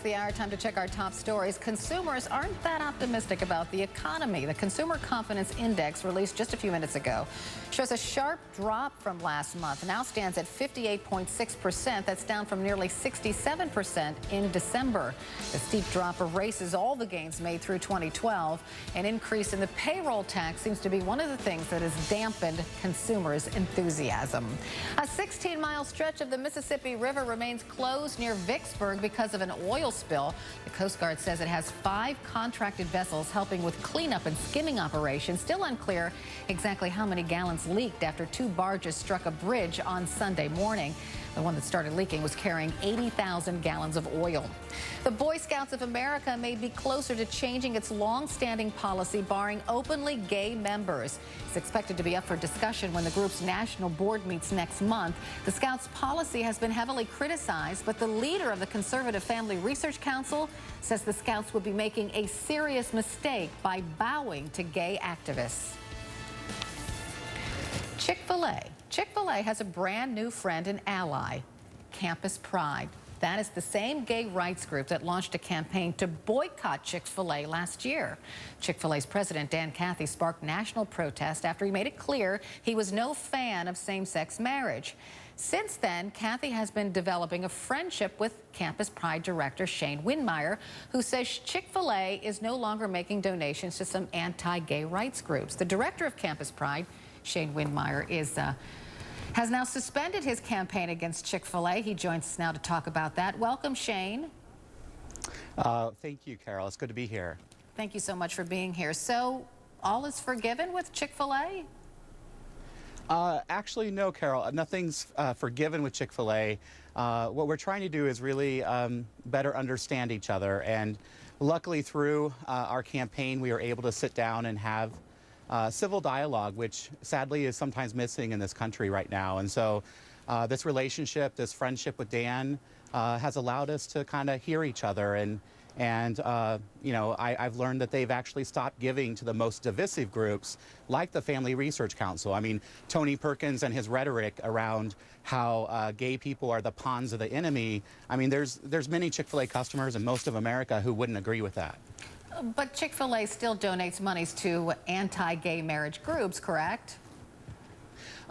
of the hour, time to check our top stories. Consumers aren't that optimistic about the economy. The Consumer Confidence Index, released just a few minutes ago, shows a sharp drop from last month. Now stands at 58.6%. That's down from nearly 67% in December. The steep drop erases all the gains made through 2012. An increase in the payroll tax seems to be one of the things that has dampened consumers' enthusiasm. A 16-mile stretch of the Mississippi River remains closed near Vicksburg because of an oil spill. The Coast Guard says it has 5 contracted vessels helping with cleanup and skimming operations. Still unclear exactly how many gallons leaked after 2 barges struck a bridge on Sunday morning. The one that started leaking was carrying 80,000 gallons of oil. The Boy Scouts of America may be closer to changing its long-standing policy barring openly gay members. It's expected to be up for discussion when the group's national board meets next month. The Scouts' policy has been heavily criticized, but the leader of the Conservative Family Research Council says the Scouts would be making a serious mistake by bowing to gay activists. Chick-fil-A. Chick-fil-A has a brand new friend and ally, Campus Pride. That is the same gay rights group that launched a campaign to boycott Chick-fil-A last year. Chick-fil-A's president, Dan Cathy, sparked national protest after he made it clear he was no fan of same-sex marriage. Since then, Cathy has been developing a friendship with Campus Pride director Shane Windmeyer, who says Chick-fil-A is no longer making donations to some anti-gay rights groups. The director of Campus Pride, Shane Windmeyer, has now suspended his campaign against Chick-fil-A. He joins us now to talk about that. Welcome, Shane. Thank you, Carol. It's good to be here. Thank you so much for being here. So, all is forgiven with Chick-fil-A? Actually, no, Carol. Nothing's forgiven with Chick-fil-A. What we're trying to do is really better understand each other. And luckily, through our campaign, we were able to sit down and have civil dialogue, which sadly is sometimes missing in this country right now. And so this relationship, this friendship with Dan has allowed us to kind of hear each other. And you know, I've learned that they've actually stopped giving to the most divisive groups like the Family Research Council. I mean, Tony Perkins and his rhetoric around how gay people are the pawns of the enemy. I mean, there's many Chick-fil-A customers and most of America who wouldn't agree with that. But Chick-fil-A still donates monies to anti-gay marriage groups, correct?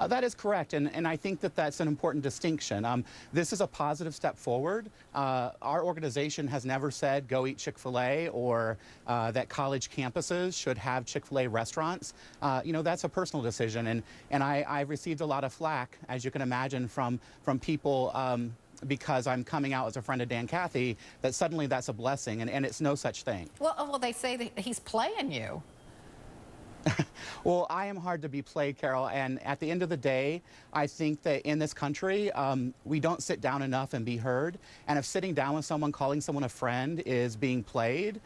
That is correct, and I think that that's an important distinction. This is a positive step forward. Our organization has never said go eat Chick-fil-A or that college campuses should have Chick-fil-A restaurants. You know, that's a personal decision, and I've received a lot of flack, as you can imagine, from people because I'm coming out as a friend of Dan Cathy, that suddenly that's a blessing, and it's no such thing. Well, they say that he's playing you. Well, I am hard to be played, Carol, and at the end of the day, I think that in this country, we don't sit down enough and be heard, and if sitting down with someone, calling someone a friend is being played,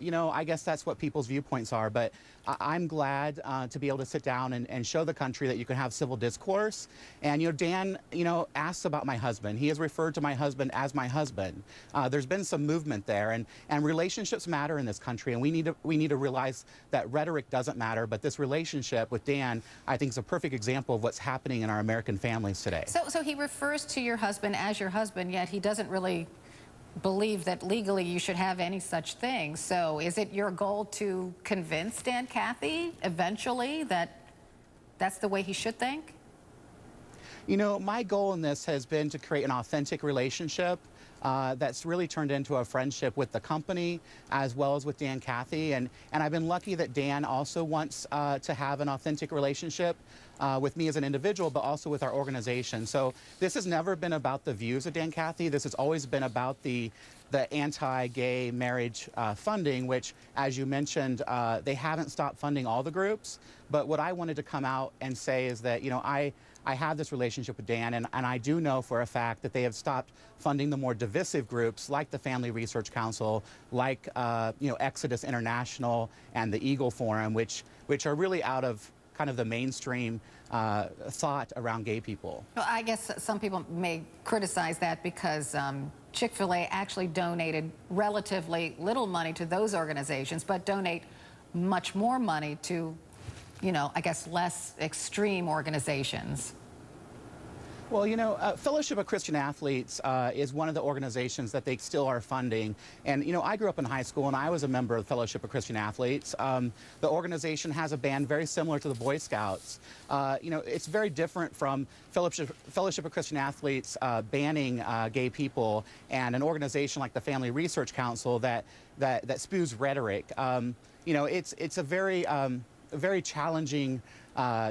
you know, I guess that's what people's viewpoints are, but I'm glad to be able to sit down and show the country that you can have civil discourse. And, you know, Dan, you know, asks about my husband. He has referred to my husband as my husband. There's been some movement there, and relationships matter in this country, and we need to realize that rhetoric doesn't matter, but this relationship with Dan, I think, is a perfect example of what's happening in our American families today. So he refers to your husband as your husband, yet he doesn't really believe that legally you should have any such thing. So is it your goal to convince Dan Cathy eventually that that's the way he should think? You know, my goal in this has been to create an authentic relationship that's really turned into a friendship with the company as well as with Dan Cathy. And I've been lucky that Dan also wants to have an authentic relationship with me as an individual, but also with our organization. So this has never been about the views of Dan Cathy. This has always been about the anti-gay marriage funding, which, as you mentioned, they haven't stopped funding all the groups. But what I wanted to come out and say is that, you know, I have this relationship with Dan, and I do know for a fact that they have stopped funding the more divisive groups like the Family Research Council, like you know, Exodus International and the Eagle Forum, which are really out of kind of the mainstream thought around gay people. Well, I guess some people may criticize that because Chick-fil-A actually donated relatively little money to those organizations, but donate much more money to, you know, I guess less extreme organizations. Well, Fellowship of Christian Athletes is one of the organizations that they still are funding. And, I grew up in high school and I was a member of Fellowship of Christian Athletes. The organization has a band very similar to the Boy Scouts. It's very different from Fellowship of Christian Athletes banning gay people and an organization like the Family Research Council that spews rhetoric. It's a very challenging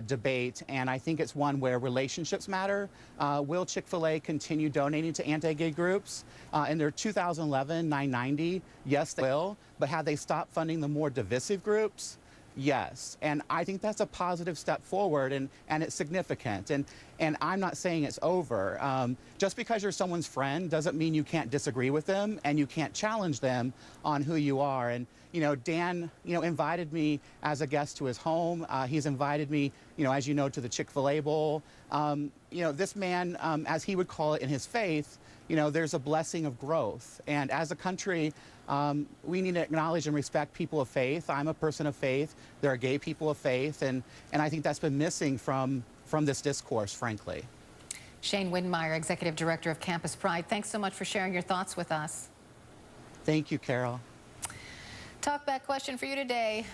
debate, and I think it's one where relationships matter. Will Chick-fil-A continue donating to anti-gay groups? In their 2011 990, yes, they will. But have they stopped funding the more divisive groups? Yes. And I think that's a positive step forward, and it's significant. And I'm not saying it's over. Just because you're someone's friend doesn't mean you can't disagree with them and you can't challenge them on who you are. And Dan, invited me as a guest to his home. He's invited me, as to the Chick-fil-A Bowl. This man, as he would call it in his faith, there's a blessing of growth. And as a country, we need to acknowledge and respect people of faith. I'm a person of faith. There are gay people of faith. And I think that's been missing from this discourse, frankly. Shane Windmeyer, Executive Director of Campus Pride, thanks so much for sharing your thoughts with us. Thank you, Carol. Talkback question for you today.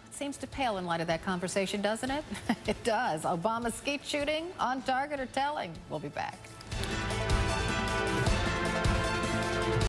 It seems to pale in light of that conversation, doesn't it? It does. Obama's skeet shooting, on target or telling? We'll be back.